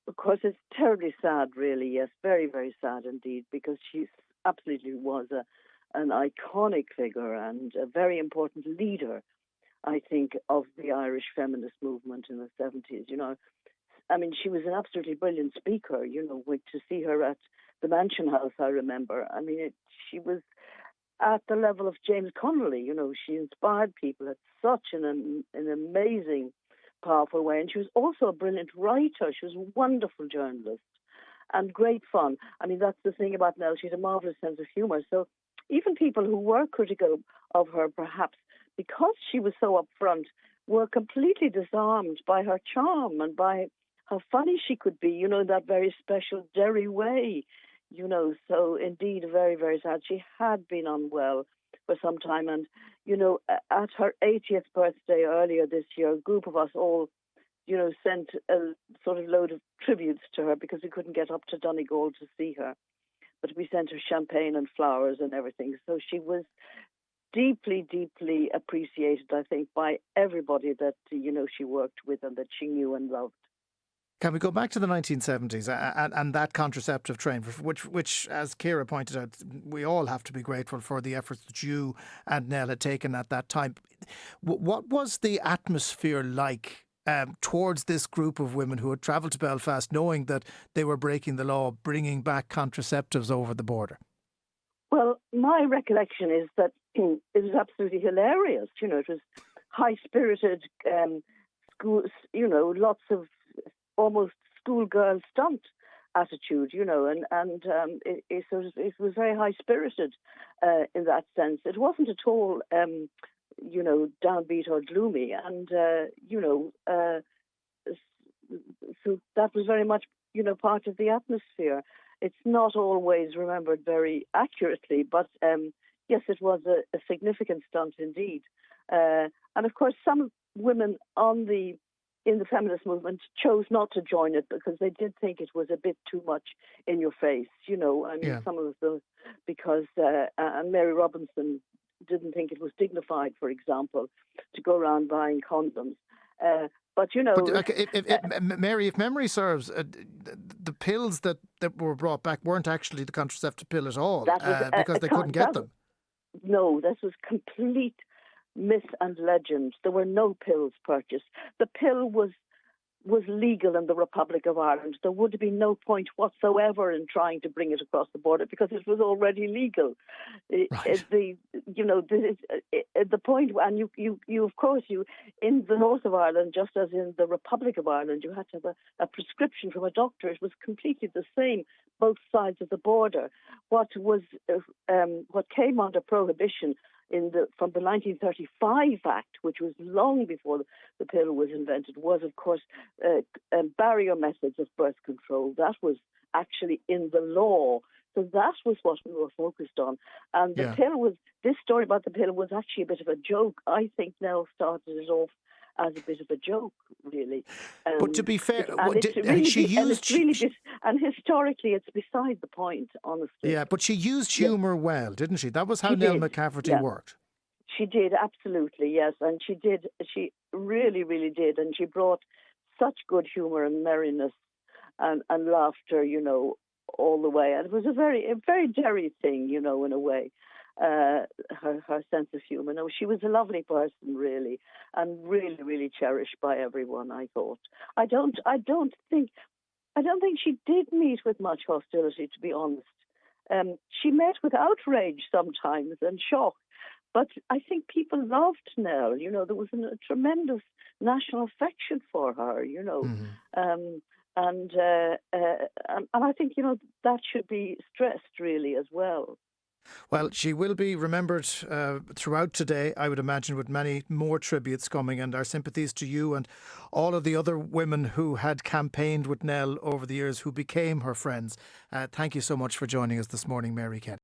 of course, it's terribly sad, really. Yes, very, very sad indeed, because she absolutely was an iconic figure and a very important leader, I think, of the Irish feminist movement in the 70s. I mean, she was an absolutely brilliant speaker. To see her at the Mansion House, I remember. I mean, she was at the level of James Connolly. She inspired people at such an amazing, powerful way. And she was also a brilliant writer. She was a wonderful journalist and great fun. I mean, that's the thing about Nell. She had a marvelous sense of humour. So even people who were critical of her, perhaps because she was so upfront, were completely disarmed by her charm and by how funny she could be, in that very special Derry way. So indeed, very, very sad. She had been unwell for some time. And, at her 80th birthday earlier this year, a group of us all, sent a sort of load of tributes to her because we couldn't get up to Donegal to see her. But we sent her champagne and flowers and everything. So she was deeply, deeply appreciated, I think, by everybody that, she worked with and that she knew and loved. Can we go back to the 1970s and that contraceptive train, which, as Ciara pointed out, we all have to be grateful for the efforts that you and Nell had taken at that time. What was the atmosphere like towards this group of women who had travelled to Belfast knowing that they were breaking the law, bringing back contraceptives over the border? Well, my recollection is that it was absolutely hilarious. It was high-spirited schools, lots of almost schoolgirl stunt attitude, it was very high-spirited in that sense. It wasn't at all, downbeat or gloomy. And, so that was very much, part of the atmosphere. It's not always remembered very accurately, but yes, it was a significant stunt indeed. And of course, some women in the feminist movement chose not to join it because they did think it was a bit too much in your face. Some of them, because and Mary Robinson didn't think it was dignified, for example, to go around buying condoms. But Mary, if memory serves, the pills that were brought back weren't actually the contraceptive pill at all, because they couldn't get them. No, this was complete myth and legend. There were no pills purchased. The pill was legal in the Republic of Ireland. There would be no point whatsoever in trying to bring it across the border because it was already legal. Right. The point, and you of course, in the north of Ireland, just as in the Republic of Ireland, you had to have a prescription from a doctor. It was completely the same, both sides of the border. What came under prohibition from the 1935 Act, which was long before the pill was invented, was, of course, barrier methods of birth control. That was actually in the law. So that was what we were focused on. And this story about the pill was actually a bit of a joke. I think Nell started it off as a bit of a joke, really. But to be fair, and historically, it's beside the point, honestly. Yeah, but she used humour well, didn't she? That was how Nell McCafferty worked. She did, absolutely, yes. And she really, really did. And she brought such good humour and merriness and laughter, all the way. And it was a very Derry thing, in a way. Her sense of humour. No, she was a lovely person, really, and really, really cherished by everyone, I thought. I don't think she did meet with much hostility, to be honest. She met with outrage sometimes and shock, but I think people loved Nell. There was a tremendous national affection for her. And I think that should be stressed really as well. Well, she will be remembered throughout today, I would imagine, with many more tributes coming, and our sympathies to you and all of the other women who had campaigned with Nell over the years, who became her friends. Thank you so much for joining us this morning, Mary Kenny.